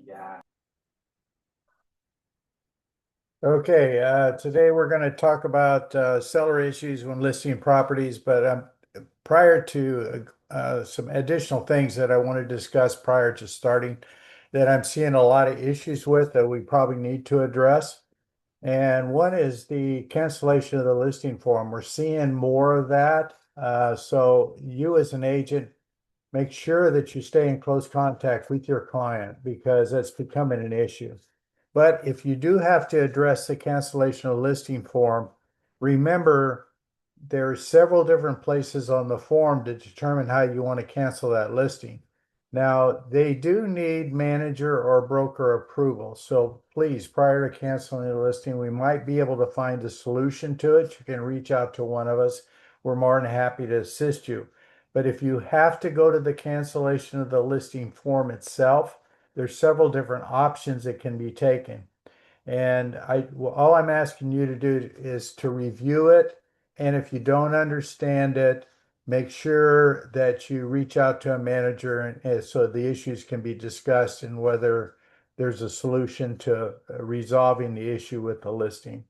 Yeah. Okay, today we're going to talk about seller issues when listing properties, but prior to some additional things that I want to discuss prior to starting that I'm seeing a lot of issues with that we probably need to address. And one is the cancellation of the listing form. We're seeing more of that. So you as an agent, make sure that you stay in close contact with your client because that's becoming an issue. But if you do have to address the cancellation of listing form, remember there are several different places on the form to determine how you want to cancel that listing. Now, they do need manager or broker approval. So please, prior to canceling the listing, we might be able to find a solution to it. You can reach out to one of us. We're more than happy to assist you. But if you have to go to the cancellation of the listing form itself, there's several different options that can be taken. And all I'm asking you to do is to review it. And if you don't understand it, make sure that you reach out to a manager and so the issues can be discussed and whether there's a solution to resolving the issue with the listing.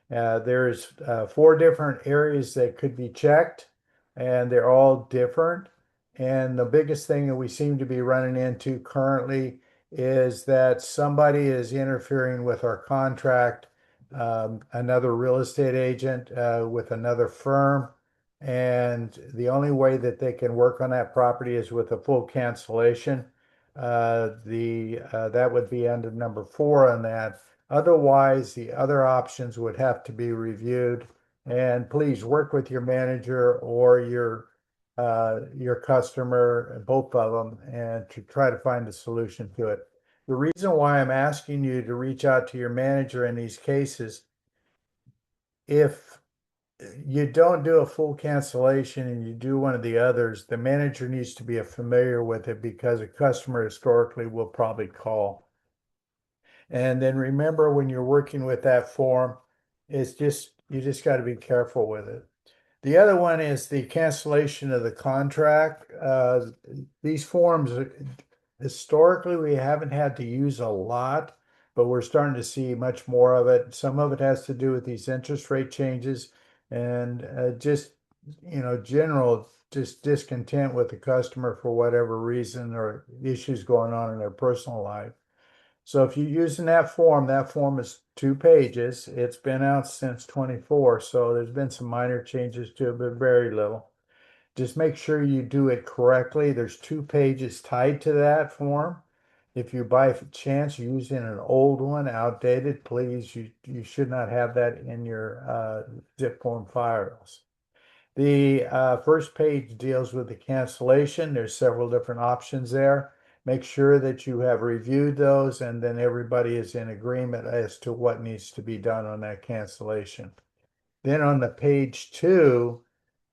There's 4 different areas that could be checked, and they're all different. And the biggest thing that we seem to be running into currently is that somebody is interfering with our contract, another real estate agent with another firm. And the only way that they can work on that property is with a full cancellation. That would be under number 4 on that. Otherwise, the other options would have to be reviewed. And please work with your manager or your customer, both of them, and to try to find a solution to it. The reason why I'm asking you to reach out to your manager in these cases, if you don't do a full cancellation and you do one of the others, the manager needs to be familiar with it because a customer historically will probably call. And then remember when you're working with that form, you just got to be careful with it. The other one is the cancellation of the contract. These forms, historically, we haven't had to use a lot, but we're starting to see much more of it. Some of it has to do with these interest rate changes and general just discontent with the customer for whatever reason or issues going on in their personal life. So if you're using that form is 2 pages. It's been out since 24, so there's been some minor changes to it, but very little. Just make sure you do it correctly. There's 2 pages tied to that form. If you by chance you're using an old one, outdated, please, you should not have that in your zip form files. The first page deals with the cancellation. There's several different options there. Make sure that you have reviewed those and then everybody is in agreement as to what needs to be done on that cancellation. Then on the page 2,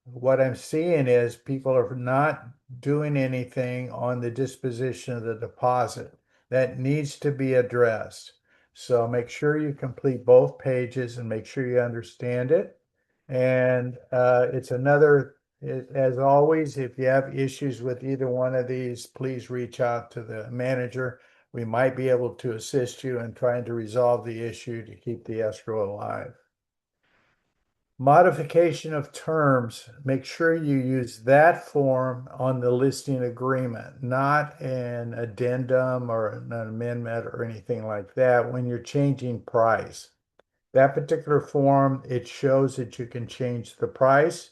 what I'm seeing is people are not doing anything on the disposition of the deposit. That needs to be addressed. So make sure you complete both pages and make sure you understand it. And as always, if you have issues with either one of these, please reach out to the manager. We might be able to assist you in trying to resolve the issue to keep the escrow alive. Modification of terms, make sure you use that form on the listing agreement, not an addendum or an amendment or anything like that when you're changing price. That particular form, it shows that you can change the price,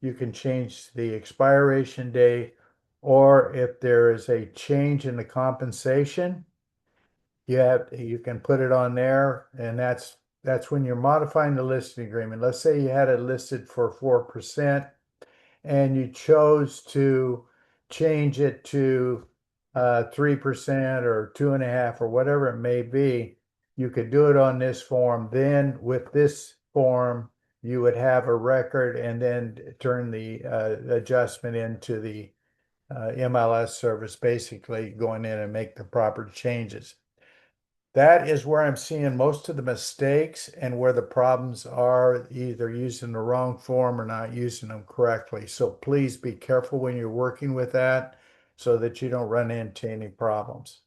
you can change the expiration date, or if there is a change in the compensation, you can put it on there, and that's when you're modifying the listing agreement. Let's say you had it listed for 4% and you chose to change it to 3% or 2.5% or whatever it may be. You could do it on this form. Then with this form, you would have a record and then turn the adjustment into the MLS service, basically going in and make the proper changes. That is where I'm seeing most of the mistakes and where the problems are, either using the wrong form or not using them correctly. So please be careful when you're working with that so that you don't run into any problems.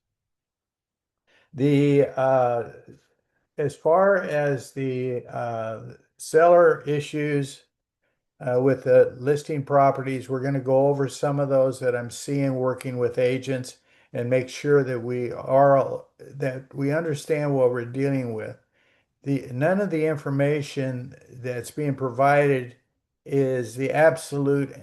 The As far as the seller issues with the listing properties, we're going to go over some of those that I'm seeing working with agents and make sure that we understand what we're dealing with. None of the information that's being provided is the absolute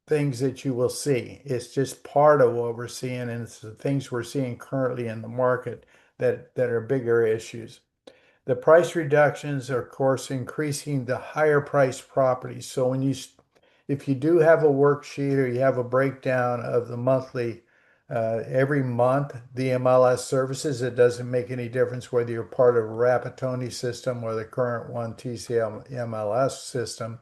things that you will see. It's just part of what we're seeing, and it's the things we're seeing currently in the market that are bigger issues. The price reductions are, of course, increasing the higher priced properties. So if you do have a worksheet or you have a breakdown of the monthly, every month, the MLS services, it doesn't make any difference whether you're part of a Rapatoni system or the current one, TCL MLS system.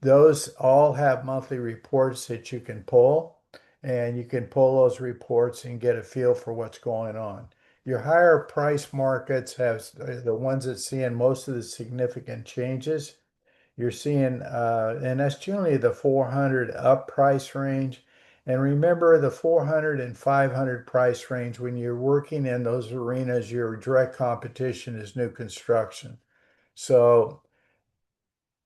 Those all have monthly reports that you can pull, and you can pull those reports and get a feel for what's going on. Your higher price markets have the ones that seeing most of the significant changes. You're seeing, and that's generally the 400 up price range. And remember the 400 and 500 price range, when you're working in those arenas, your direct competition is new construction. So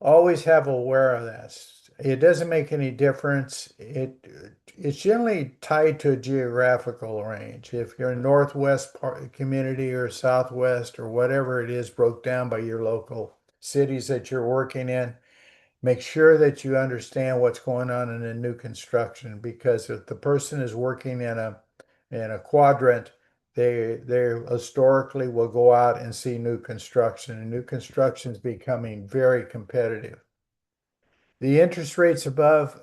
always have aware of that. It doesn't make any difference. It's generally tied to a geographical range. If you're in northwest part community or southwest or whatever it is, broke down by your local cities that you're working in, make sure that you understand what's going on in a new construction, because if the person is working in a quadrant, they historically will go out and see new construction, and new construction is becoming very competitive. The interest rates above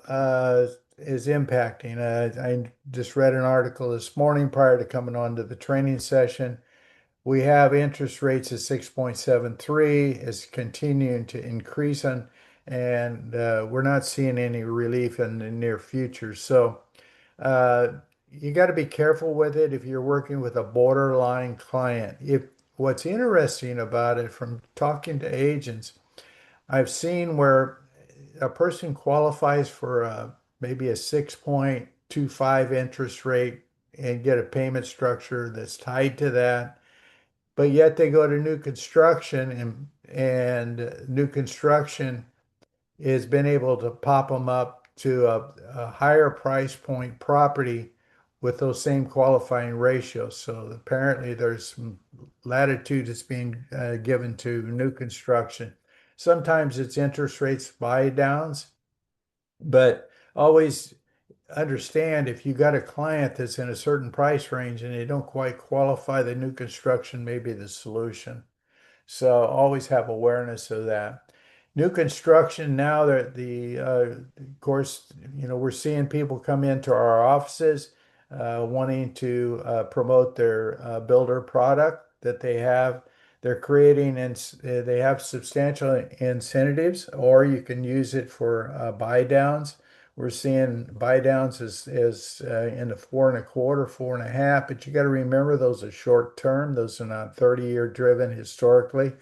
is impacting. I just read an article this morning prior to coming on to the training session. We have interest rates at 6.73 is continuing to increase and we're not seeing any relief in the near future. So uh, you got to be careful with it if you're working with a borderline client. If what's interesting about it from talking to agents, I've seen where a person qualifies for maybe a 6.25 interest rate and get a payment structure that's tied to that, but yet they go to new construction and new construction has been able to pop them up to a higher price point property with those same qualifying ratios. So apparently there's some latitude that's being given to new construction. Sometimes it's interest rates buy downs, but always understand if you got a client that's in a certain price range and they don't quite qualify, the new construction may be the solution. So always have awareness of that. New construction now that of course, we're seeing people come into our offices wanting to promote their builder product that they have. They're creating and they have substantial incentives, or you can use it for buy downs. We're seeing buy downs as in the 4.25, 4.5, but you got to remember those are short term. Those are not 30-year driven historically.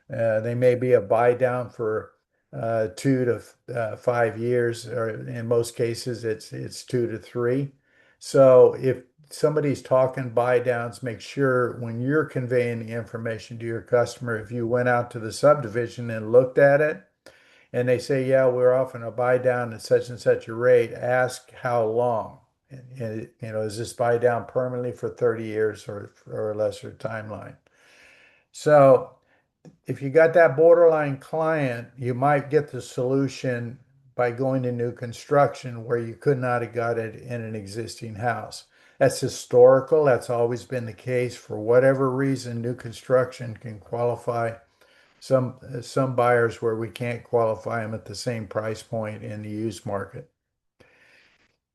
They may be a buy down for 2 to 5 years, or in most cases, it's 2 to 3. So if somebody's talking buy downs, make sure when you're conveying the information to your customer, if you went out to the subdivision and looked at it, and they say, yeah, we're offering a buy down at such and such a rate, ask how long. And, is this buy down permanently for 30 years or a lesser timeline? So if you got that borderline client, you might get the solution by going to new construction where you could not have got it in an existing house. That's historical. That's always been the case. For whatever reason, new construction can qualify some buyers where we can't qualify them at the same price point in the used market.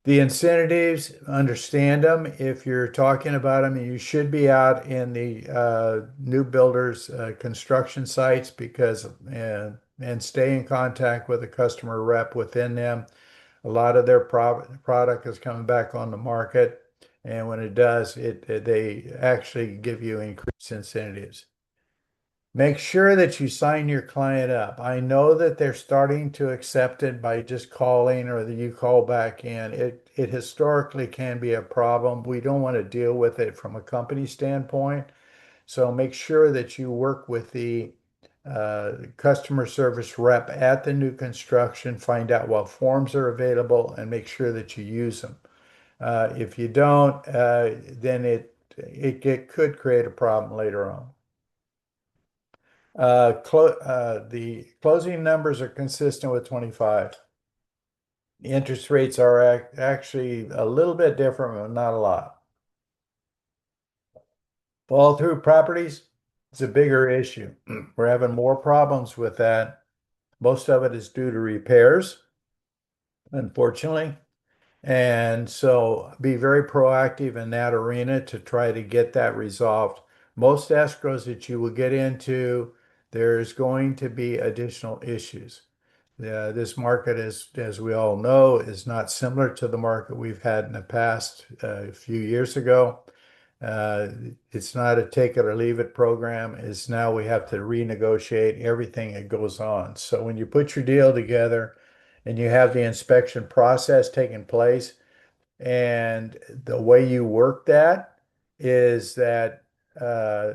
The incentives, understand them. If you're talking about them, you should be out in the new builders construction sites because and stay in contact with a customer rep within them. A lot of their product is coming back on the market, and when it does, they actually give you increased incentives. Make sure that you sign your client up. I know that they're starting to accept it by just calling or that you call back in. It historically can be a problem. We don't want to deal with it from a company standpoint. So make sure that you work with the customer service rep at the new construction, find out what forms are available, and make sure that you use them. If you don't, then it could create a problem later on. The closing numbers are consistent with 25. The interest rates are actually a little bit different, but not a lot. Fall through properties, it's a bigger issue. We're having more problems with that. Most of it is due to repairs, unfortunately. And so be very proactive in that arena to try to get that resolved. Most escrows that you will get into, there's going to be additional issues. This market, as we all know, is not similar to the market we've had in the past a few years ago. Uh, it's not a take it or leave it program. It's now we have to renegotiate everything that goes on. So when you put your deal together and you have the inspection process taking place, and the way you work that is that uh,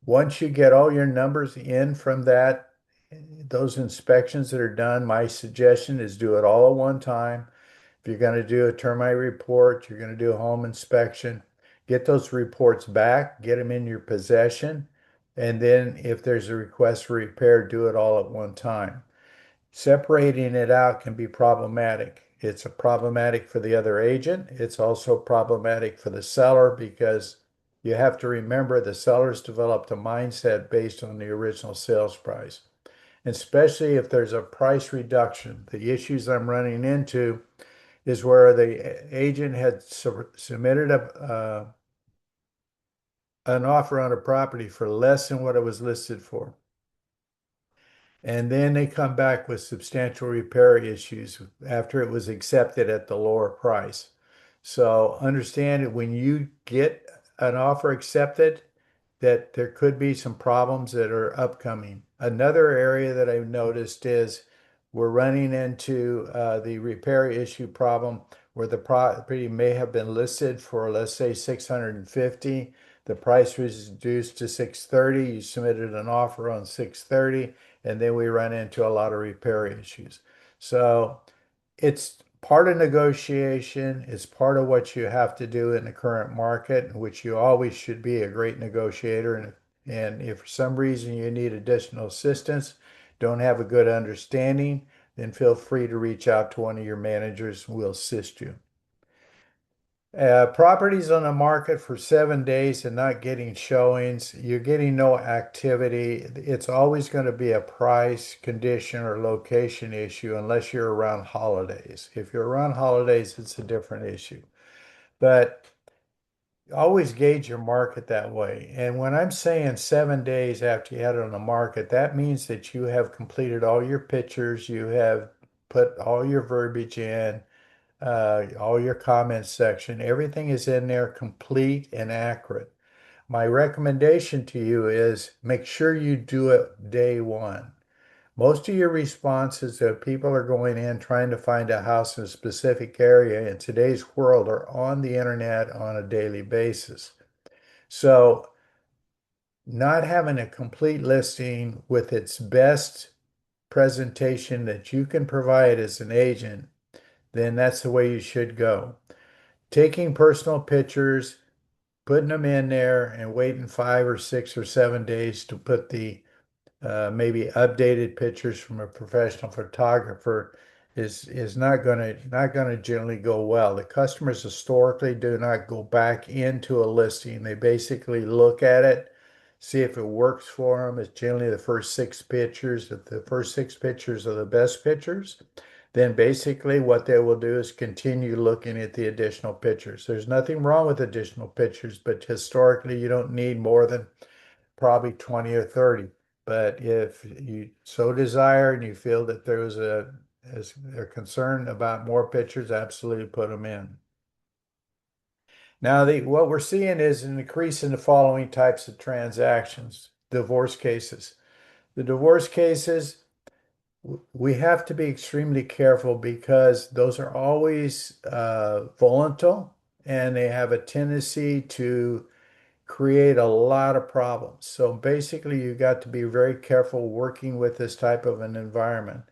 once you get all your numbers in from those inspections that are done, my suggestion is do it all at one time. If you're going to do a termite report, you're going to do a home inspection, get those reports back, get them in your possession, and then if there's a request for repair, do it all at one time. Separating it out can be problematic. It's a problematic for the other agent. It's also problematic for the seller because you have to remember the seller's developed a mindset based on the original sales price, especially if there's a price reduction. The issues I'm running into is where the agent had submitted an offer on a property for less than what it was listed for. And then they come back with substantial repair issues after it was accepted at the lower price. So understand that when you get an offer accepted, that there could be some problems that are upcoming. Another area that I've noticed is we're running into the repair issue problem where the property may have been listed for, let's say, 650. The price was reduced to 630. You submitted an offer on 630, and then we run into a lot of repair issues. So it's part of negotiation. It's part of what you have to do in the current market, which you always should be a great negotiator. And if for some reason you need additional assistance, don't have a good understanding, then feel free to reach out to one of your managers and we'll assist you. Properties on the market for 7 days and not getting showings, you're getting no activity. It's always going to be a price, condition, or location issue unless you're around holidays. If you're around holidays, it's a different issue. But always gauge your market that way. And when I'm saying 7 days after you had it on the market, that means that you have completed all your pictures, you have put all your verbiage in, all your comments section, everything is in there complete and accurate. My recommendation to you is make sure you do it day one. Most of your responses that people are going in trying to find a house in a specific area in today's world are on the internet on a daily basis. So not having a complete listing with its best presentation that you can provide as an agent, then that's the way you should go. Taking personal pictures, putting them in there and waiting 5 or 6 or 7 days to put the maybe updated pictures from a professional photographer is not gonna generally go well. The customers historically do not go back into a listing. They basically look at it, see if it works for them. It's generally the first 6 pictures. If the first 6 pictures are the best pictures, then basically what they will do is continue looking at the additional pictures. There's nothing wrong with additional pictures, but historically you don't need more than probably 20 or 30. But if you so desire and you feel that there's a concern about more pictures, absolutely put them in. Now, what we're seeing is an increase in the following types of transactions. divorce cases. The divorce cases, we have to be extremely careful because those are always volatile and they have a tendency to create a lot of problems. So basically, you got to be very careful working with this type of an environment.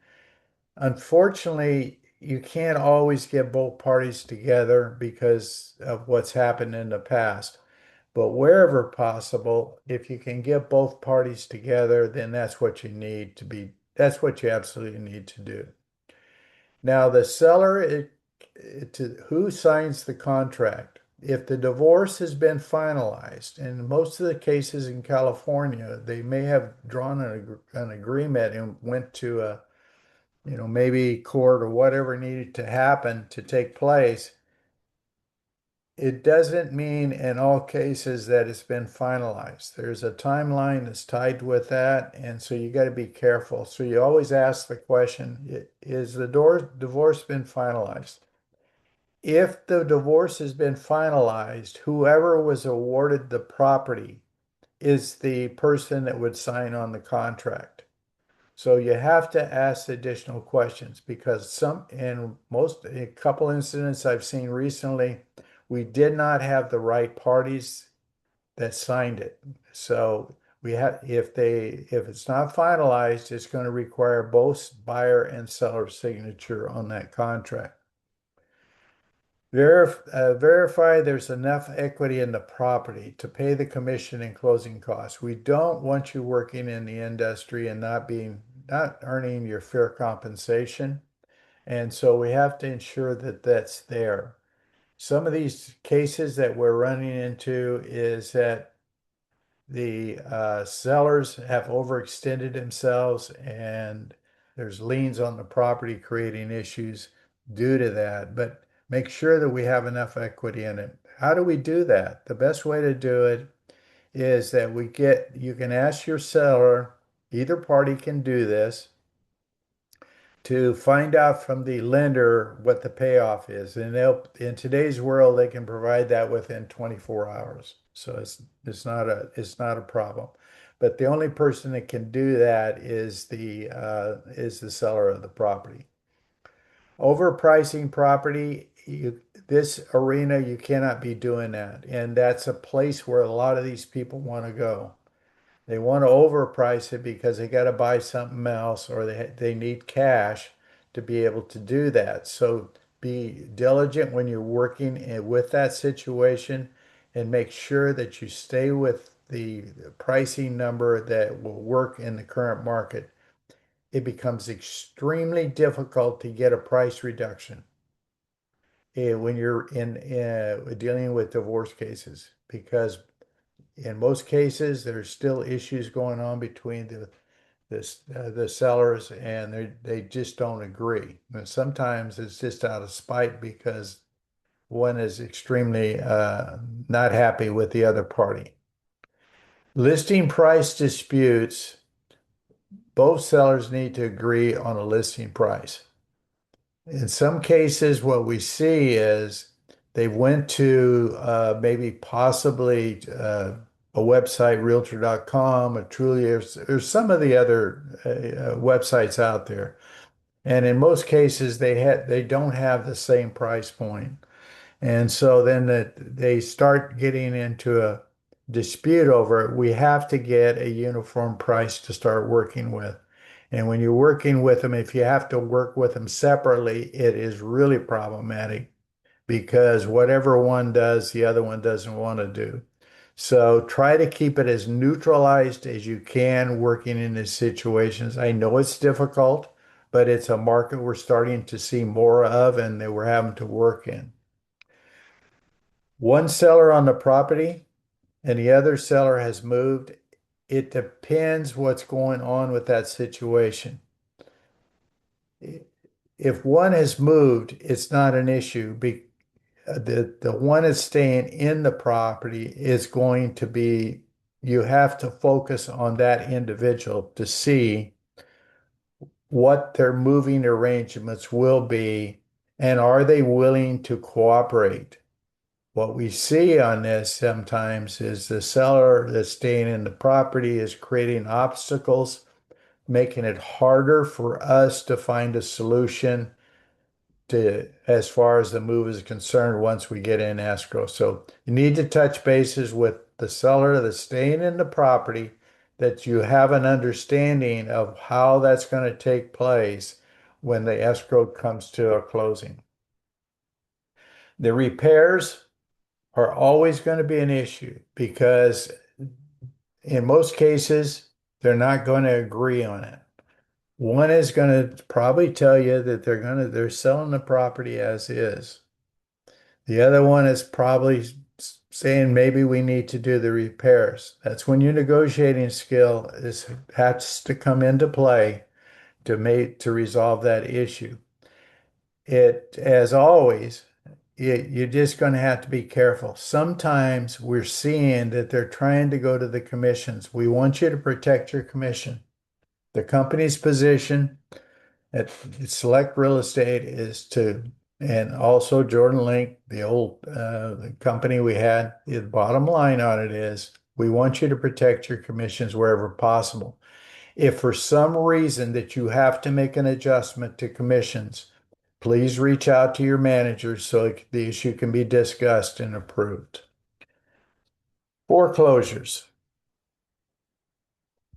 Unfortunately, you can't always get both parties together because of what's happened in the past. But wherever possible, if you can get both parties together, then that's what you need to be, that's what you absolutely need to do. Now, the seller, who signs the contract? If the divorce has been finalized, in most of the cases in California, they may have drawn an agreement and went to a, maybe court or whatever needed to happen to take place. It doesn't mean in all cases that it's been finalized. There's a timeline that's tied with that, and so you got to be careful. So you always ask the question, is the divorce been finalized? If the divorce has been finalized, whoever was awarded the property is the person that would sign on the contract. So you have to ask additional questions because a couple incidents I've seen recently, we did not have the right parties that signed it. So if it's not finalized, it's going to require both buyer and seller signature on that contract. Verify there's enough equity in the property to pay the commission and closing costs. We don't want you working in the industry and not earning your fair compensation. And so we have to ensure that that's there. Some of these cases that we're running into is that the sellers have overextended themselves and there's liens on the property creating issues due to that. But make sure that we have enough equity in it. How do we do that? The best way to do it is that you can ask your seller, either party can do this, to find out from the lender what the payoff is. And in today's world, they can provide that within 24 hours. So it's not a problem. But the only person that can do that is the seller of the property. Overpricing property, this arena, you cannot be doing that. And that's a place where a lot of these people want to go. They want to overprice it because they got to buy something else or they need cash to be able to do that. So be diligent when you're working with that situation and make sure that you stay with the pricing number that will work in the current market. It becomes extremely difficult to get a price reduction when you're in dealing with divorce cases because in most cases, there's still issues going on between the sellers and they just don't agree. And sometimes it's just out of spite because one is extremely not happy with the other party. Listing price disputes, both sellers need to agree on a listing price. In some cases, what we see is they went to maybe possibly a website, Realtor.com, a Trulia, or some of the other websites out there. And in most cases, they don't have the same price point. And so then they start getting into a dispute over it. We have to get a uniform price to start working with. And when you're working with them, if you have to work with them separately, it is really problematic because whatever one does, the other one doesn't want to do. So try to keep it as neutralized as you can working in these situations. I know it's difficult, but it's a market we're starting to see more of and that we're having to work in. One seller on the property and the other seller has moved. It depends what's going on with that situation. If one has moved, it's not an issue. The one that's staying in the property is going to be, you have to focus on that individual to see what their moving arrangements will be and are they willing to cooperate? What we see on this sometimes is the seller that's staying in the property is creating obstacles, making it harder for us to find a solution to as far as the move is concerned once we get in escrow. So you need to touch bases with the seller that's staying in the property, that you have an understanding of how that's going to take place when the escrow comes to a closing. The repairs are always going to be an issue because in most cases, they're not going to agree on it. One is going to probably tell you that they're selling the property as is. The other one is probably saying maybe we need to do the repairs. That's when your negotiating skill has to come into play to resolve that issue. As always, you're just going to have to be careful. Sometimes we're seeing that they're trying to go to the commissions. We want you to protect your commission. The company's position at Select Real Estate is to, and also Jordan Link, the old the company we had, the bottom line on it is we want you to protect your commissions wherever possible. If for some reason that you have to make an adjustment to commissions, please reach out to your manager so the issue can be discussed and approved. Foreclosures.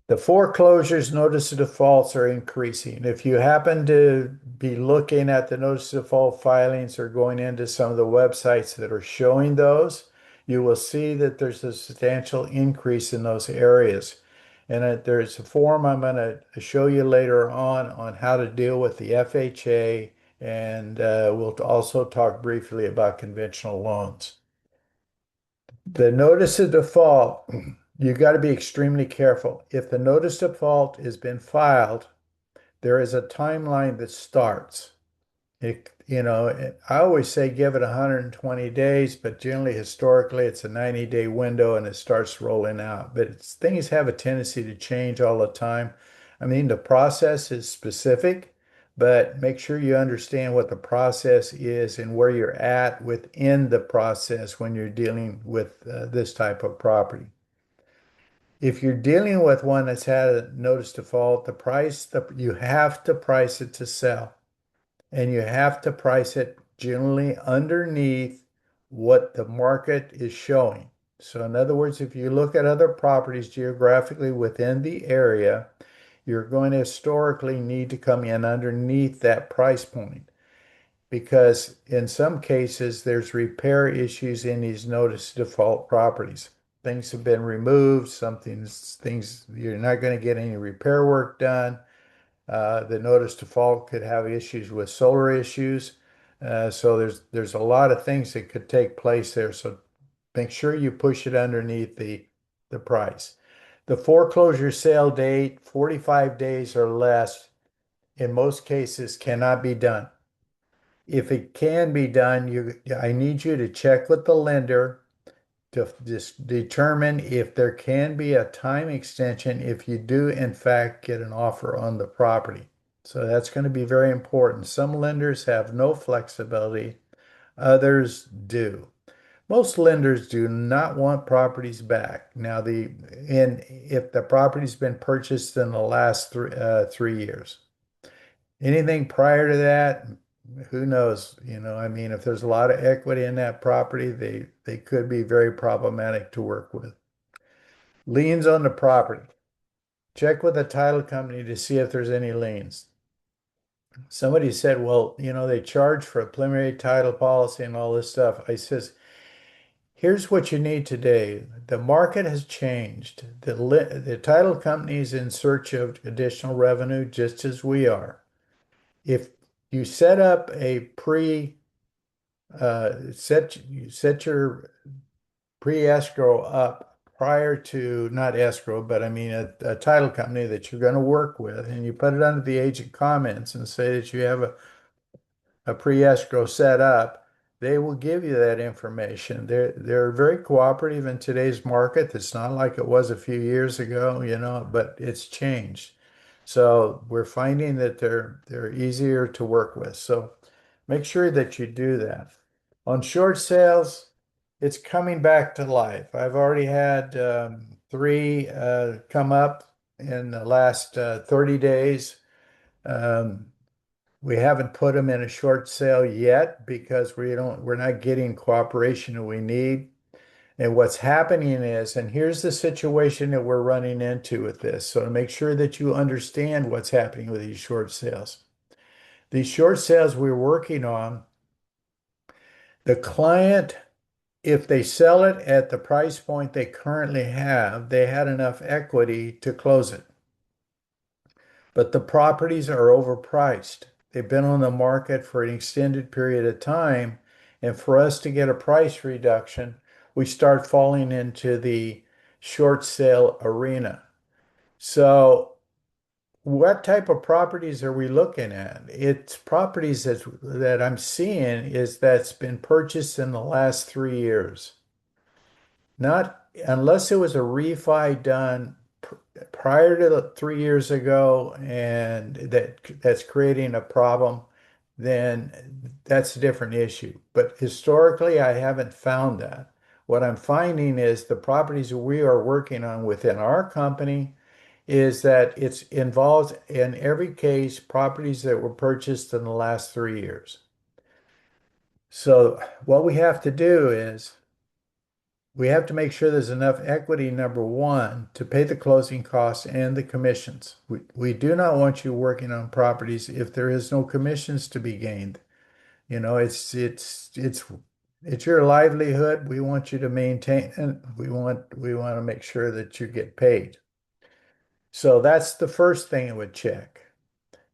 The foreclosures notice of defaults are increasing. If you happen to be looking at the notice of default filings or going into some of the websites that are showing those, you will see that there's a substantial increase in those areas. And there's a form I'm going to show you later on how to deal with the FHA, and we'll also talk briefly about conventional loans. The notice of default, you got to be extremely careful. If the notice of default has been filed, there is a timeline that starts. I always say give it 120 days, but generally, historically, it's a 90-day window and it starts rolling out. But things have a tendency to change all the time. I mean, the process is specific, but make sure you understand what the process is and where you're at within the process when you're dealing with this type of property. If you're dealing with one that's had a notice default, you have to price it to sell, and you have to price it generally underneath what the market is showing. So in other words, if you look at other properties geographically within the area, you're going to historically need to come in underneath that price point, because in some cases there's repair issues in these notice default properties. Things have been removed, things you're not going to get any repair work done. The notice default could have issues with solar issues. So there's a lot of things that could take place there. So make sure you push it underneath the price. The foreclosure sale date, 45 days or less, in most cases cannot be done. If it can be done, I need you to check with the lender to just determine if there can be a time extension if you do in fact get an offer on the property. So that's going to be very important. Some lenders have no flexibility, others do. Most lenders do not want properties back. Now, if the property's been purchased in the last 3 years. Anything prior to that, who knows? I mean, if there's a lot of equity in that property, they could be very problematic to work with. Liens on the property. Check with the title company to see if there's any liens. Somebody said, well, they charge for a preliminary title policy and all this stuff. I says, here's what you need today. The market has changed. The title company is in search of additional revenue just as we are. If you set up a set your pre-escrow up prior to, not escrow, but I mean a title company that you're going to work with, and you put it under the agent comments and say that you have a pre-escrow set up, they will give you that information. They're very cooperative in today's market. It's not like it was a few years ago, but it's changed. So we're finding that they're easier to work with. So make sure that you do that. On short sales, it's coming back to life. I've already had three come up in the last 30 days. Um, we haven't put them in a short sale yet because we're not getting cooperation that we need. And what's happening is, and here's the situation that we're running into with this. So to make sure that you understand what's happening with these short sales. These short sales we're working on, the client, if they sell it at the price point they currently have, they had enough equity to close it. But the properties are overpriced. They've been on the market for an extended period of time. And for us to get a price reduction, we start falling into the short sale arena. So, what type of properties are we looking at? It's properties that I'm seeing is that's been purchased in the last 3 years. Not unless it was a refi done prior to 3 years ago and that's creating a problem, then that's a different issue. But historically, I haven't found that. What I'm finding is the properties we are working on within our company is that it's involved in every case properties that were purchased in the last 3 years. So what we have to do is we have to make sure there's enough equity, number one, to pay the closing costs and the commissions. We do not want you working on properties if there is no commissions to be gained. You know, it's your livelihood. We want you to maintain and we want to make sure that you get paid. So that's the first thing it would check.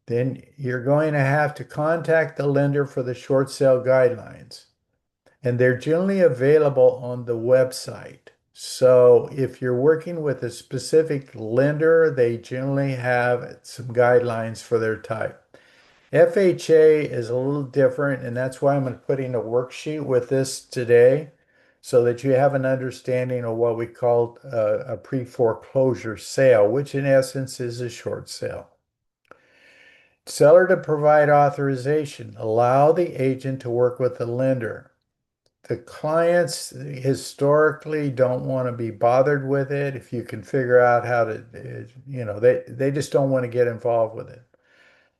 Then you're going to have to contact the lender for the short sale guidelines. And they're generally available on the website. So if you're working with a specific lender, they generally have some guidelines for their type. FHA is a little different, and that's why I'm putting a worksheet with this today so that you have an understanding of what we call a pre-foreclosure sale, which in essence is a short sale. Seller to provide authorization. Allow the agent to work with the lender. The clients historically don't want to be bothered with it if you can figure out how to, they just don't want to get involved with it.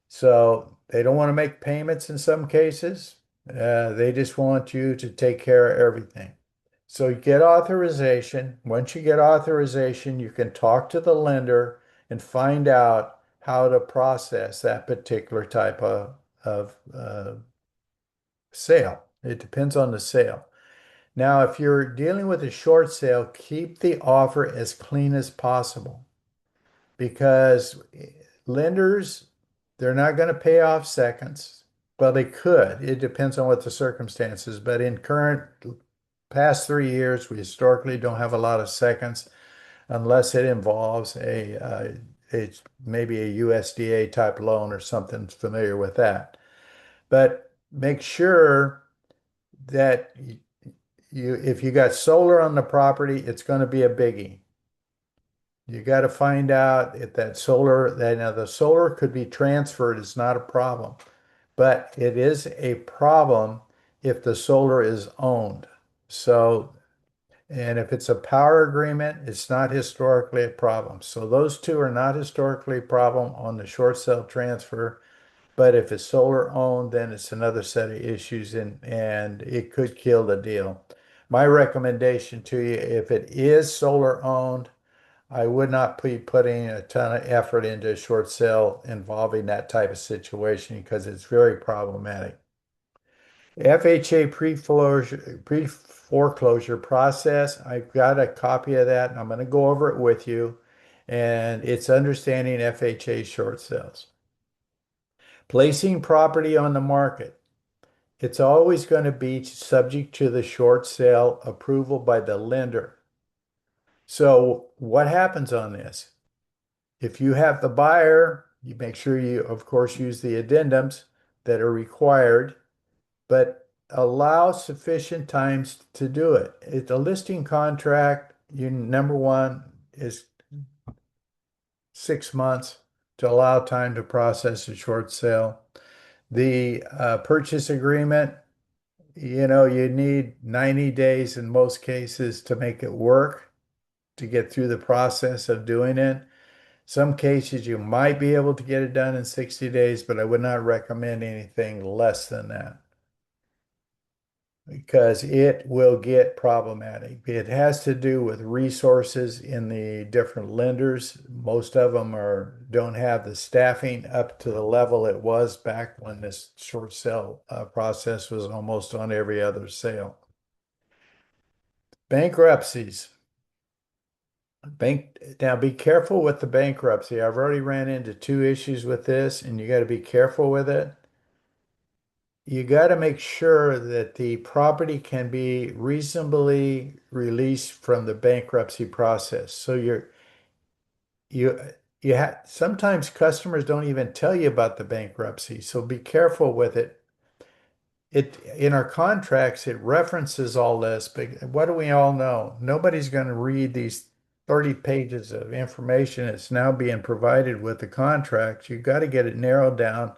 So they don't want to make payments in some cases. They just want you to take care of everything. So you get authorization. Once you get authorization, you can talk to the lender and find out how to process that particular type of sale. It depends on the sale. Now, if you're dealing with a short sale, keep the offer as clean as possible because lenders, they're not going to pay off seconds. Well, they could. It depends on what the circumstances. But in current past 3 years, we historically don't have a lot of seconds unless it involves maybe a USDA type loan or something familiar with that. But make sure that if you got solar on the property, it's going to be a biggie. You got to find out if that solar, that now the solar could be transferred, it's not a problem, but it is a problem if the solar is owned. So, and if it's a power agreement, it's not historically a problem. So those two are not historically a problem on the short sale transfer. But if it's solar owned, then it's another set of issues and it could kill the deal. My recommendation to you, if it is solar owned, I would not be putting a ton of effort into a short sale involving that type of situation because it's very problematic. FHA pre-foreclosure process, I've got a copy of that and I'm going to go over it with you. And it's understanding FHA short sales. Placing property on the market. It's always going to be subject to the short sale approval by the lender. So what happens on this? If you have the buyer, you make sure you, of course, use the addendums that are required, but allow sufficient times to do it. It's a listing contract. You number one is 6 months to allow time to process a short sale. The purchase agreement, you need 90 days in most cases to make it work, to get through the process of doing it. Some cases you might be able to get it done in 60 days, but I would not recommend anything less than that because it will get problematic. It has to do with resources in the different lenders. Most of them don't have the staffing up to the level it was back when this short sale process was almost on every other sale. Bankruptcies. Now be careful with the bankruptcy. I've already ran into two issues with this, and you got to be careful with it. You got to make sure that the property can be reasonably released from the bankruptcy process. So you you have sometimes customers don't even tell you about the bankruptcy, so be careful with it. It in our contracts it references all this, but what do we all know? Nobody's going to read these 30 pages of information that's now being provided with the contract. You got to get it narrowed down.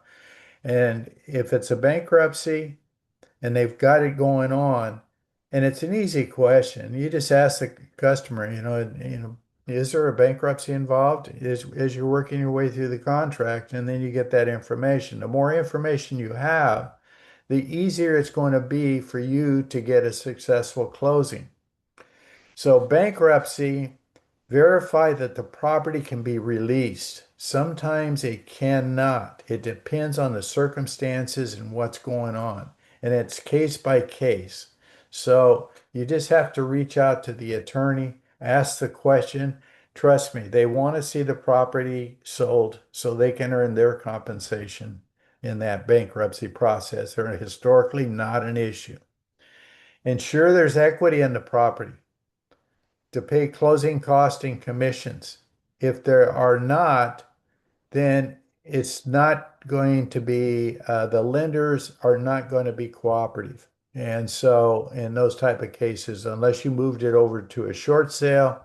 And if it's a bankruptcy, and they've got it going on, and it's an easy question. You just ask the customer, is there a bankruptcy involved? As you're working your way through the contract, and then you get that information. The more information you have, the easier it's going to be for you to get a successful closing. So bankruptcy, verify that the property can be released. Sometimes it cannot. It depends on the circumstances and what's going on. And it's case by case. So you just have to reach out to the attorney, ask the question. Trust me, they want to see the property sold so they can earn their compensation in that bankruptcy process. They're historically not an issue. Ensure there's equity in the property to pay closing costs and commissions. If there are not, then it's not going to be, the lenders are not going to be cooperative. And so in those type of cases, unless you moved it over to a short sale,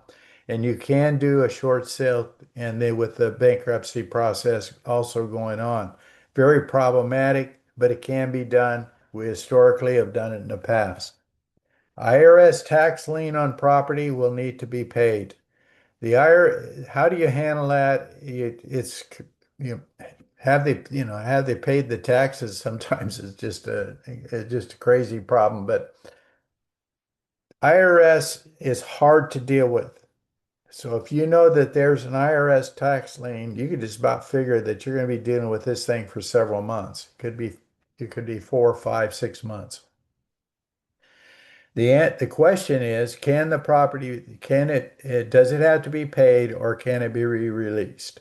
and you can do a short sale and then with the bankruptcy process also going on. Very problematic, but it can be done. We historically have done it in the past. IRS tax lien on property will need to be paid. How do you handle that? It's, have they paid the taxes? Sometimes it's just a crazy problem, but IRS is hard to deal with. So if you know that there's an IRS tax lien, you can just about figure that you're going to be dealing with this thing for several months. It could be 4, 5, 6 months. The question is, does it have to be paid or can it be released?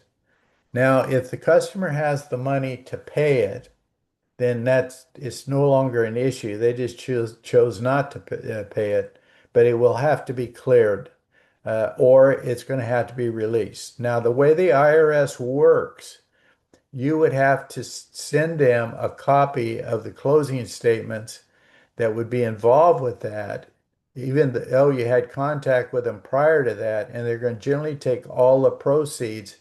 Now, if the customer has the money to pay it, then it's no longer an issue. They just chose not to pay it, but it will have to be cleared, or it's going to have to be released. Now, the way the IRS works, you would have to send them a copy of the closing statements that would be involved with that, even though you had contact with them prior to that, and they're going to generally take all the proceeds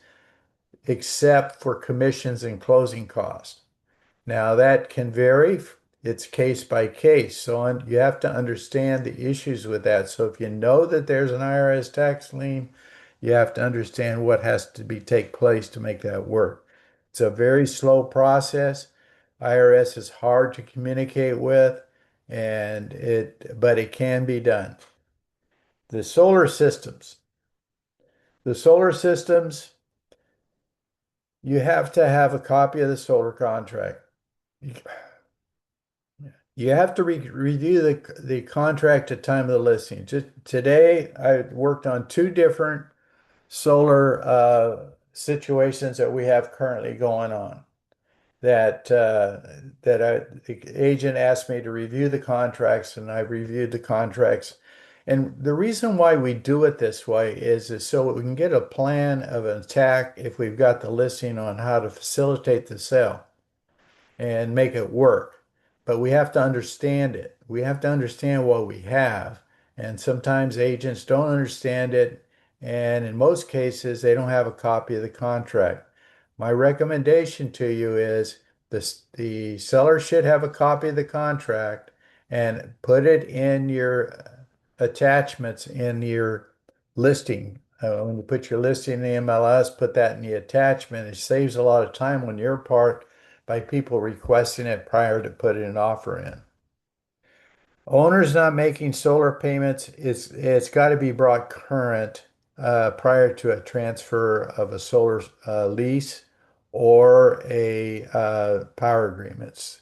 except for commissions and closing costs. Now that can vary. It's case by case. So you have to understand the issues with that. So if you know that there's an IRS tax lien, you have to understand what has to take place to make that work. It's a very slow process. IRS is hard to communicate with, but it can be done. The solar systems. The solar systems, you have to have a copy of the solar contract. You have to review the contract at time of the listing. Just today, I worked on two different solar situations that we have currently going on. The agent asked me to review the contracts, and I reviewed the contracts. And the reason why we do it this way is so we can get a plan of an attack if we've got the listing on how to facilitate the sale and make it work. But we have to understand it. We have to understand what we have. And sometimes agents don't understand it. And in most cases, they don't have a copy of the contract. My recommendation to you is the seller should have a copy of the contract and put it in your attachments in your listing. When you put your listing in the MLS, put that in the attachment. It saves a lot of time on your part by people requesting it prior to putting an offer in. Owners not making solar payments, it's got to be brought current prior to a transfer of a solar lease or a power agreements.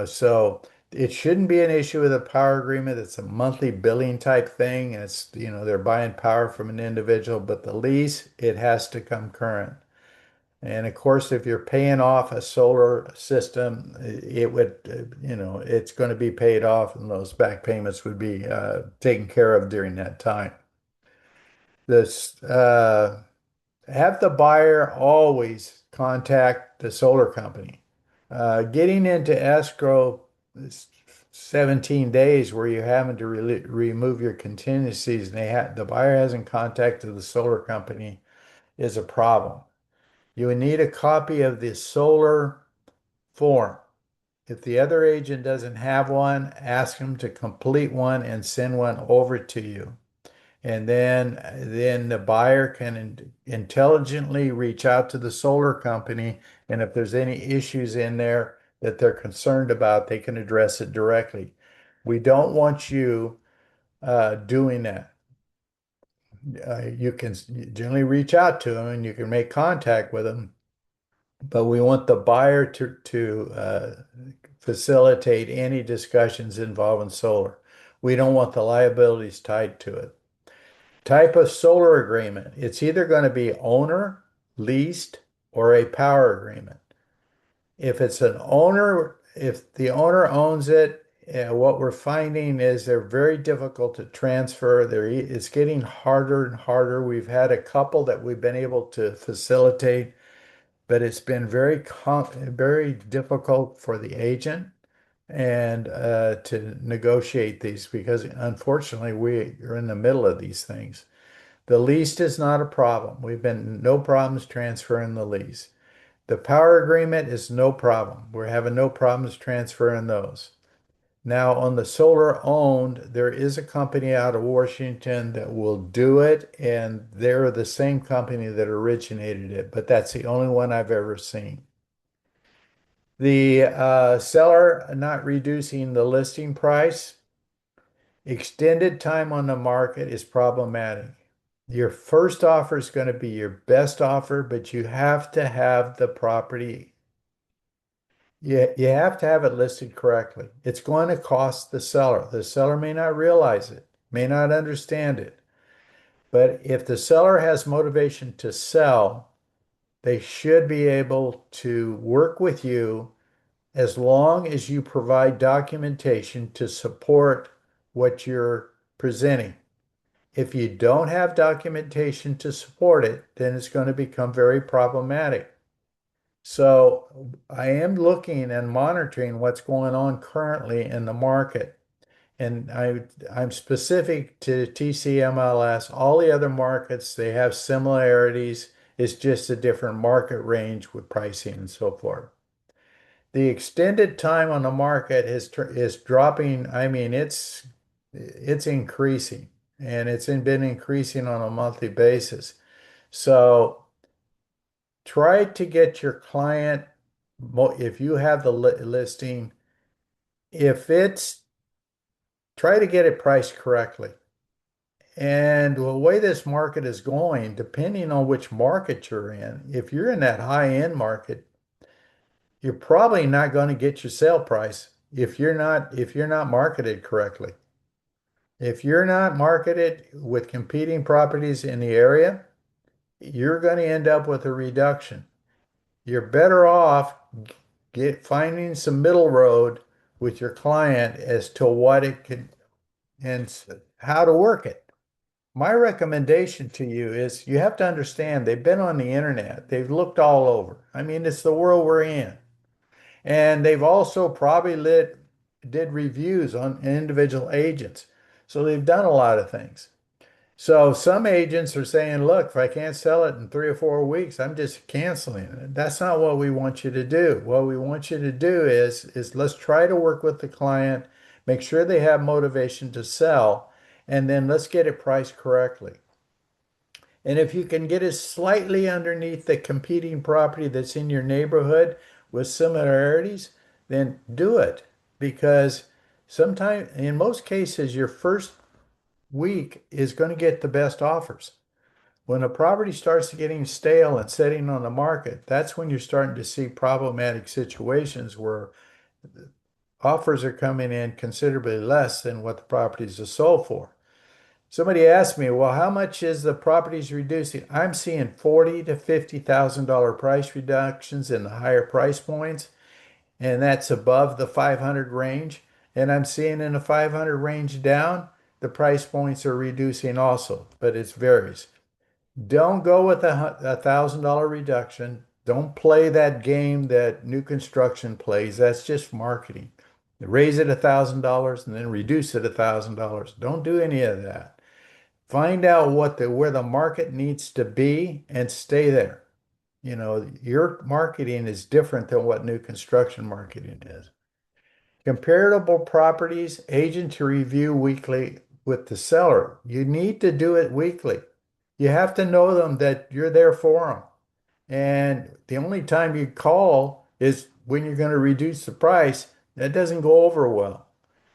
So it shouldn't be an issue with a power agreement. It's a monthly billing type thing, and they're buying power from an individual, but the lease, it has to come current. And of course, if you're paying off a solar system, it would, it's going to be paid off, and those back payments would be taken care of during that time. This Have the buyer always contact the solar company. Getting into escrow is 17 days where you're having to remove your contingencies, and the buyer hasn't contacted the solar company is a problem. You would need a copy of the solar form. If the other agent doesn't have one, ask them to complete one and send one over to you. And then the buyer can intelligently reach out to the solar company, and if there's any issues in there that they're concerned about, they can address it directly. We don't want you doing that. You can generally reach out to them and you can make contact with them, but we want the buyer to facilitate any discussions involving solar. We don't want the liabilities tied to it. Type of solar agreement. It's either going to be owner, leased, or a power agreement. If the owner owns it, what we're finding is they're very difficult to transfer. It's getting harder and harder. We've had a couple that we've been able to facilitate, but it's been very difficult for the agent and to negotiate these because unfortunately we are in the middle of these things. The lease is not a problem. We've been no problems transferring the lease. The power agreement is no problem. We're having no problems transferring those. Now, on the solar owned, there is a company out of Washington that will do it, and they're the same company that originated it, but that's the only one I've ever seen. The seller not reducing the listing price, extended time on the market is problematic. Your first offer is going to be your best offer, but you have to have the property. You have to have it listed correctly. It's going to cost the seller. The seller may not realize it, may not understand it. But if the seller has motivation to sell, they should be able to work with you as long as you provide documentation to support what you're presenting. If you don't have documentation to support it, then it's going to become very problematic. So I am looking and monitoring what's going on currently in the market. And I'm specific to TCMLS. All the other markets, they have similarities. It's just a different market range with pricing and so forth. The extended time on the market is dropping. I mean, it's increasing, and been increasing on a monthly basis. So try to get your client, if you have the listing, if it's try to get it priced correctly. And the way this market is going, depending on which market you're in, if you're in that high-end market, you're probably not going to get your sale price if you're not marketed correctly. If you're not marketed with competing properties in the area, you're going to end up with a reduction. You're better off finding some middle road with your client as to what it can and how to work it. My recommendation to you is you have to understand they've been on the internet. They've looked all over. I mean, it's the world we're in. And they've also probably did reviews on individual agents. So they've done a lot of things. So some agents are saying, look, if I can't sell it in 3 or 4 weeks, I'm just canceling it. That's not what we want you to do. What we want you to do is let's try to work with the client, Make sure they have motivation to sell, and then let's get it priced correctly. And if you can get it slightly underneath the competing property that's in your neighborhood with similarities, then do it. Because sometimes, in most cases, your first week is going to get the best offers. When a property starts getting stale and setting on the market, that's when you're starting to see problematic situations where offers are coming in considerably less than what the properties are sold for. Somebody asked me, well, how much is the properties reducing? I'm seeing 40 to $50,000 price reductions in the higher price points, and that's above the 500 range. And I'm seeing in the 500 range down, the price points are reducing also, but it varies. Don't go with a $1,000 reduction. Don't play that game that new construction plays. That's just marketing. Raise it $1,000 and then reduce it $1,000. Don't do any of that. Find out where the market needs to be and stay there. You know, your marketing is different than what new construction marketing is. Comparable properties, agent to review weekly with the seller. You need to do it weekly. You have to know them that you're there for them. And the only time you call is when you're going to reduce the price. That doesn't go over well.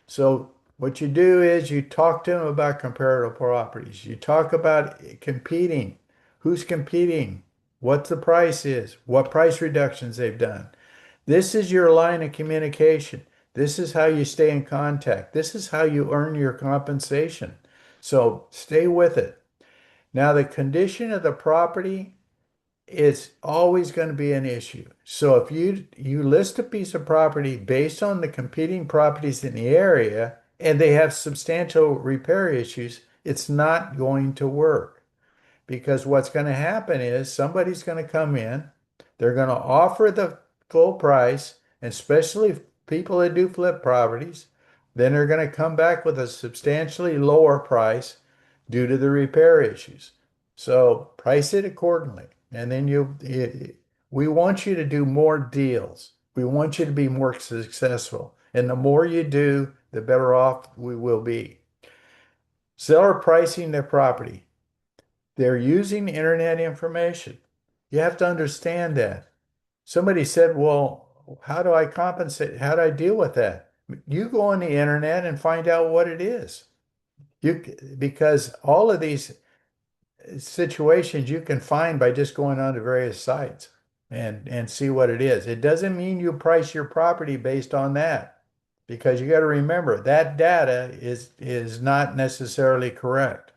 So what you do is you talk to them about comparative properties. You talk about competing, who's competing, what the price is, what price reductions they've done. This is your line of communication. This is how you stay in contact. This is how you earn your compensation. So stay with it. Now, the condition of the property is always going to be an issue. So if you list a piece of property based on the competing properties in the area and they have substantial repair issues, it's not going to work. Because what's going to happen is somebody's going to come in, they're going to offer the full price, and especially people that do flip properties, then they're going to come back with a substantially lower price due to the repair issues. So price it accordingly. And then we want you to do more deals. We want you to be more successful. And the more you do, the better off we will be. Seller pricing their property. They're using internet information. You have to understand that. Somebody said, well, how do I compensate? How do I deal with that? You go on the internet and find out what it is. Because all of these situations you can find by just going on to various sites and see what it is. It doesn't mean you price your property based on that, because you got to remember that data is not necessarily correct.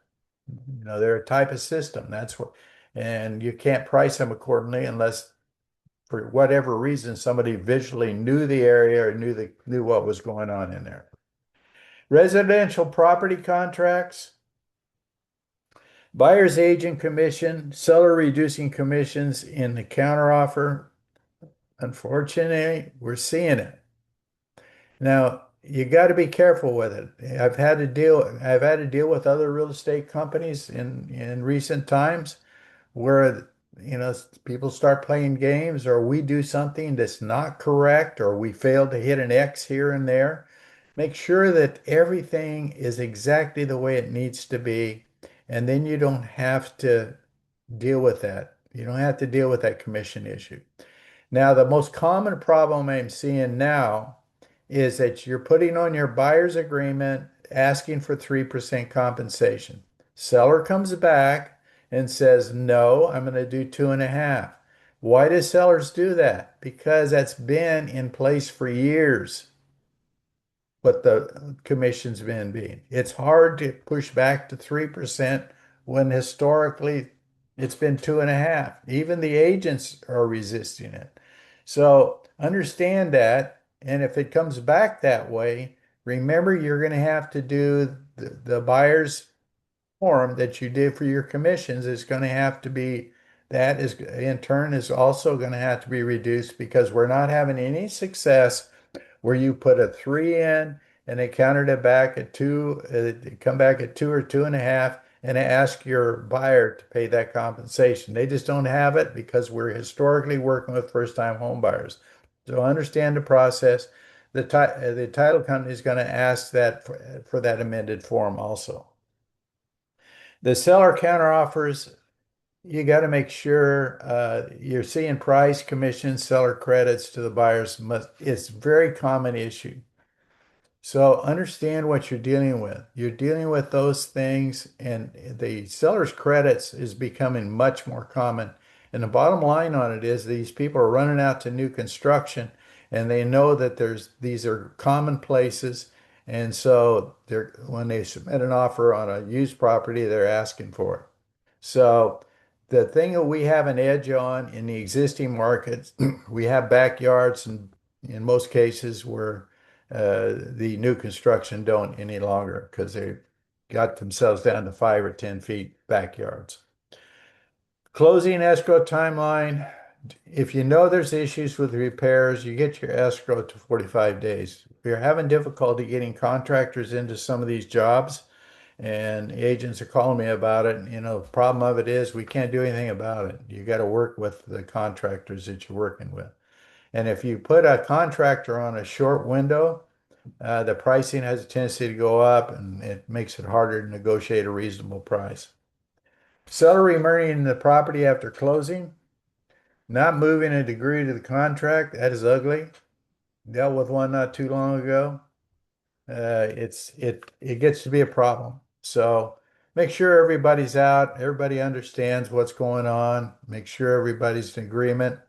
You know, they're a type of system. That's what, and you can't price them accordingly unless for whatever reason somebody visually knew the area or knew what was going on in there. Residential property contracts. Buyer's agent commission, seller reducing commissions in the counteroffer. Unfortunately, we're seeing it. Now, you got to be careful with it. I've had to deal with other real estate companies in recent times where people start playing games, or we do something that's not correct, or we fail to hit an X here and there. Make sure that everything is exactly the way it needs to be, and then you don't have to deal with that. You don't have to deal with that commission issue. Now, the most common problem I'm seeing now is that you're putting on your buyer's agreement asking for 3% compensation. Seller comes back and says, no, I'm going to do 2.5. Why do sellers do that? Because that's been in place for years, what the commission's been being. It's hard to push back to 3% when historically it's been 2.5. Even the agents are resisting it. So understand that. And if it comes back that way, remember you're going to have to do the buyer's form that you did for your commissions is going to have to be, that is in turn is also going to have to be reduced, because we're not having any success where you put a 3 in and they countered it back at 2, come back at 2 or 2.5, and ask your buyer to pay that compensation. They just don't have it because we're historically working with first-time home buyers. So understand the process. the title company is going to ask that for that amended form also. The seller counteroffers, you got to make sure you're seeing price, commission, seller credits to the buyers. It's a very common issue. So understand what you're dealing with. You're dealing with those things, and the seller's credits is becoming much more common. And the bottom line on it is these people are running out to new construction, and they know that these are common places, and so they're when they submit an offer on a used property, they're asking for it. So the thing that we have an edge on in the existing markets, we have backyards and in most cases where the new construction don't any longer because they got themselves down to 5 or 10 feet backyards. Closing escrow timeline. If you know there's issues with repairs, you get your escrow to 45 days. If you're having difficulty getting contractors into some of these jobs, and agents are calling me about it. The problem of it is we can't do anything about it. You got to work with the contractors that you're working with. And if you put a contractor on a short window, the pricing has a tendency to go up and it makes it harder to negotiate a reasonable price. Seller returning the property after closing, not moving a degree to the contract, that is ugly. Dealt with one not too long ago. It gets to be a problem. So make sure everybody's out, everybody understands what's going on, make sure everybody's in agreement.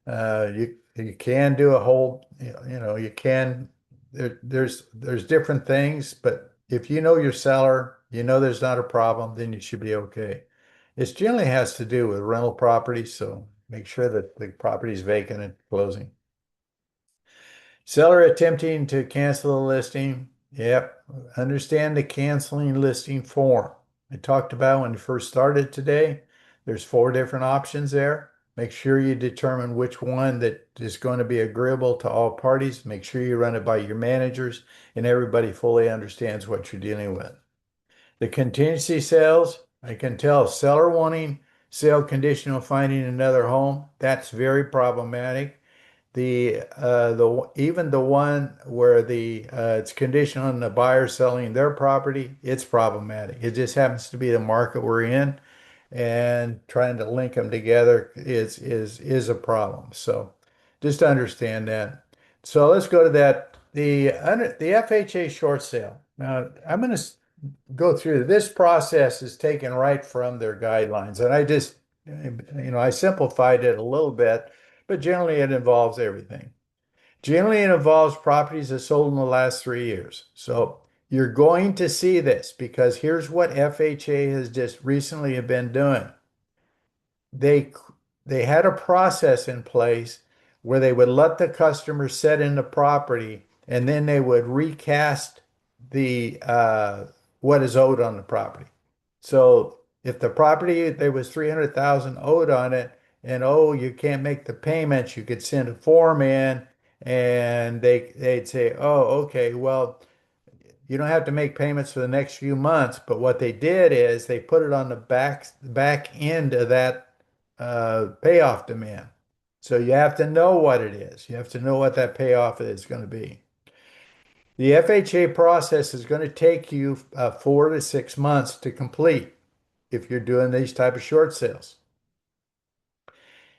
You can do a whole, you can there's different things, but if you know your seller, you know there's not a problem, then you should be okay. It generally has to do with rental property, so make sure that the property is vacant at closing. Seller attempting to cancel the listing. Yep. Understand the canceling listing form. I talked about when you first started today. There's 4 different options there. Make sure you determine which one that is going to be agreeable to all parties. Make sure you run it by your managers and everybody fully understands what you're dealing with. The contingency sales, I can tell seller wanting sale conditional finding another home. That's very problematic. The even the one where the it's conditional on the buyer selling their property, it's problematic. It just happens to be the market we're in, and trying to link them together is a problem. So just understand that. So let's go to that. The FHA short sale. Now I'm going to go through this process is taken right from their guidelines, and I simplified it a little bit, but generally it involves everything. Generally, it involves properties that sold in the last 3 years. So you're going to see this because here's what FHA has just recently been doing. They they had a process in place where they would let the customer set in the property and then they would recast the what is owed on the property. So if the property there was 300,000 owed on it and oh you can't make the payments, you could send a form in and they'd say, "Oh, okay, well, you don't have to make payments for the next few months." But what they did is they put it on the back end of that payoff demand. So you have to know what it is. You have to know what that payoff is going to be. The FHA process is going to take you 4 to 6 months to complete if you're doing these type of short sales.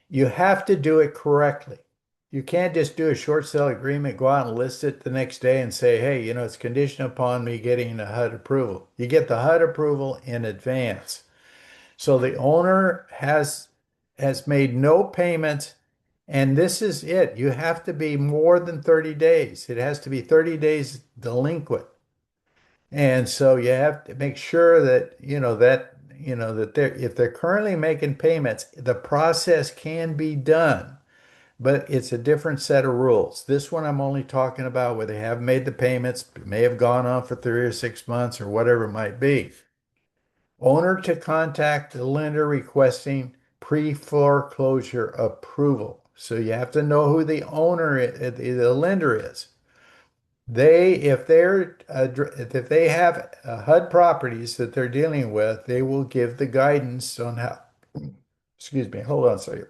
You have to do it correctly. You can't just do a short sale agreement, go out and list it the next day and say, hey, it's conditioned upon me getting a HUD approval. You get the HUD approval in advance. So the owner has made no payments, and this is it. You have to be more than 30 days. It has to be 30 days delinquent. And so you have to make sure that, that if they're currently making payments, the process can be done, but it's a different set of rules. This one I'm only talking about where they have made the payments, may have gone on for 3 or 6 months or whatever it might be. Owner to contact the lender requesting pre-foreclosure approval. So you have to know who the the lender is. If they have HUD properties that they're dealing with, they will give the guidance on how. Excuse me, hold on a second.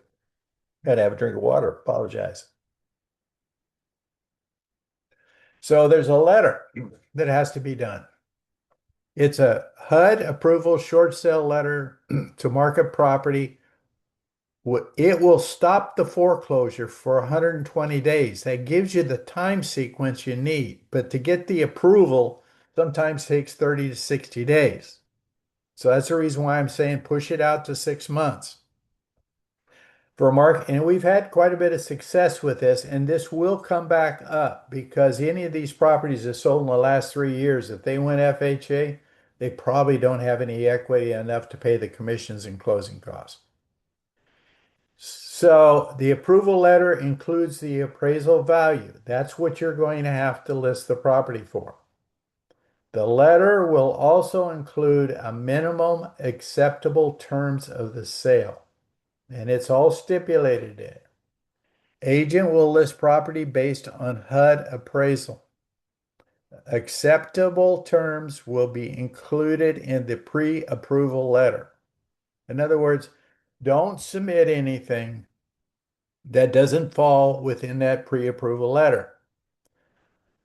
Gotta have a drink of water. Apologize. So there's a letter that has to be done. It's a HUD approval short sale letter to market property. It will stop the foreclosure for 120 days. That gives you the time sequence you need. But to get the approval sometimes takes 30 to 60 days. So that's the reason why I'm saying push it out to 6 months. For Mark, and we've had quite a bit of success with this, and this will come back up because any of these properties that sold in the last 3 years, if they went FHA, they probably don't have any equity enough to pay the commissions and closing costs. So the approval letter includes the appraisal value. That's what you're going to have to list the property for. The letter will also include a minimum acceptable terms of the sale, and it's all stipulated in. Agent will list property based on HUD appraisal. Acceptable terms will be included in the pre-approval letter. In other words, don't submit anything that doesn't fall within that pre-approval letter.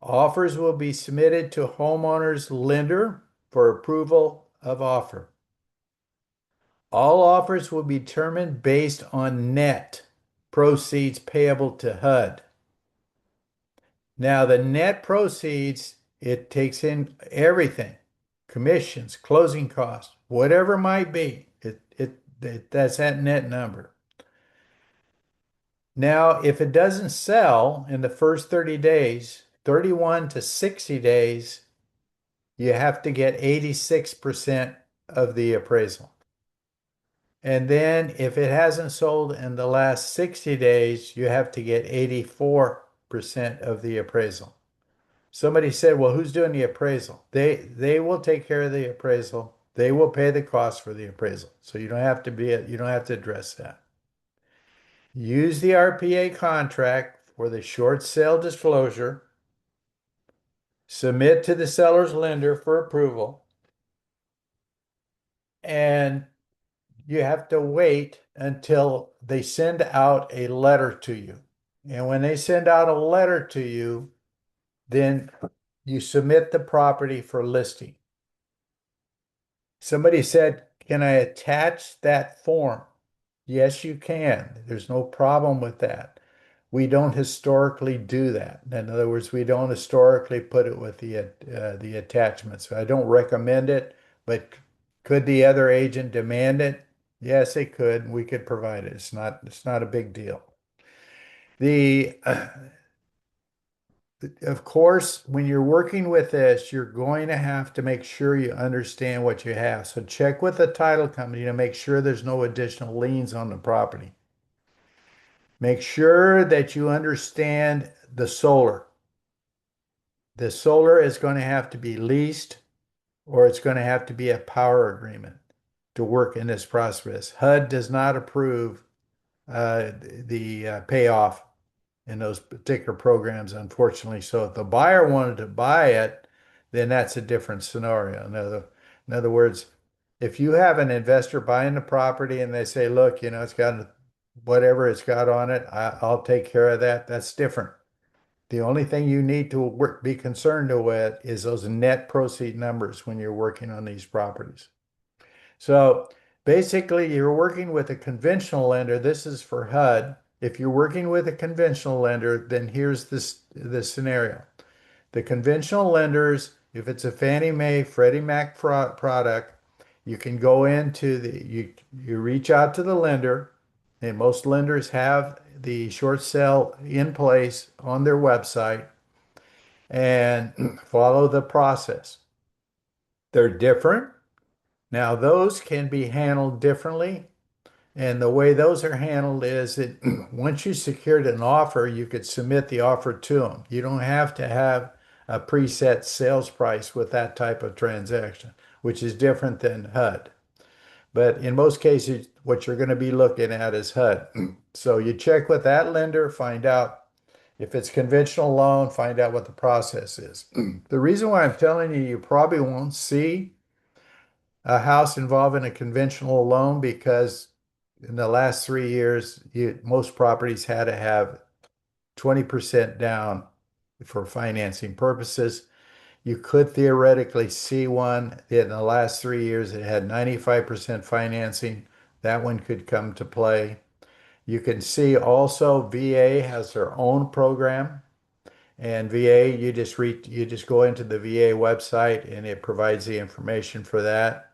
Offers will be submitted to homeowner's lender for approval of offer. All offers will be determined based on net proceeds payable to HUD. Now, the net proceeds, it takes in everything, commissions, closing costs, whatever it might be. That's that net number. Now, if it doesn't sell in the first 30 days, 31 to 60 days, you have to get 86% of the appraisal. And then if it hasn't sold in the last 60 days, you have to get 84% of the appraisal. Somebody said, well, who's doing the appraisal? They will take care of the appraisal. They will pay the cost for the appraisal. So you don't have to address that. Use the RPA contract for the short sale disclosure. Submit to the seller's lender for approval. And you have to wait until they send out a letter to you. And when they send out a letter to you, then you submit the property for listing. Somebody said, can I attach that form? Yes, you can. There's no problem with that. We don't historically do that. In other words, we don't historically put it with the attachments. I don't recommend it, but could the other agent demand it? Yes, they could. We could provide it. It's not a big deal. The Of course, when you're working with this, you're going to have to make sure you understand what you have. So check with the title company to make sure there's no additional liens on the property. Make sure that you understand the solar. The solar is going to have to be leased or it's going to have to be a power agreement to work in this process. HUD does not approve the payoff in those particular programs, unfortunately. So if the buyer wanted to buy it, then that's a different scenario. In other words, if you have an investor buying the property and they say, look, it's got whatever it's got on it, I'll take care of that. That's different. The only thing you need to be concerned with is those net proceed numbers when you're working on these properties. So basically, you're working with a conventional lender. This is for HUD. If you're working with a conventional lender, then here's the scenario. The conventional lenders, if it's a Fannie Mae, Freddie Mac product, you can go into you reach out to the lender, and most lenders have the short sale in place on their website and follow the process. They're different. Now, those can be handled differently. And the way those are handled is that once you secured an offer, you could submit the offer to them. You don't have to have a preset sales price with that type of transaction, which is different than HUD. But in most cases, what you're going to be looking at is HUD. So you check with that lender, find out if it's conventional loan, find out what the process is. The reason why I'm telling you, you probably won't see a house involving a conventional loan because in the last 3 years, most properties had to have 20% down for financing purposes. You could theoretically see one in the last 3 years. It had 95% financing. That one could come to play. You can see also VA has their own program. And VA, you just go into the VA website and it provides the information for that.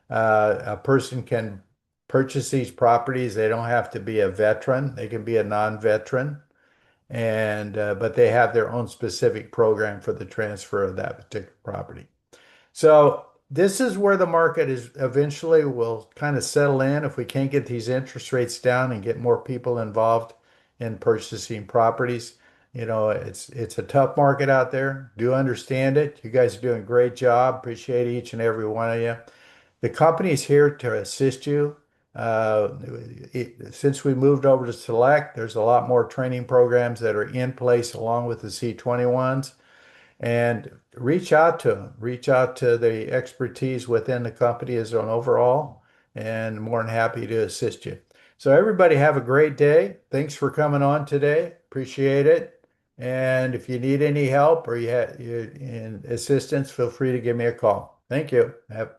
A person can purchase these properties. They don't have to be a veteran. They can be a non-veteran, and but they have their own specific program for the transfer of that particular property. So this is where the market is eventually will kind of settle in if we can't get these interest rates down and get more people involved in purchasing properties. It's a tough market out there. Do understand it. You guys are doing a great job. Appreciate each and every one of you. The company is here to assist you. Uh, since we moved over to Select, there's a lot more training programs that are in place along with the C21s. And reach out to the expertise within the company as an overall, and more than happy to assist you. So everybody have a great day. Thanks for coming on today. Appreciate it. And if you need any help or you in assistance, feel free to give me a call. Thank you. Have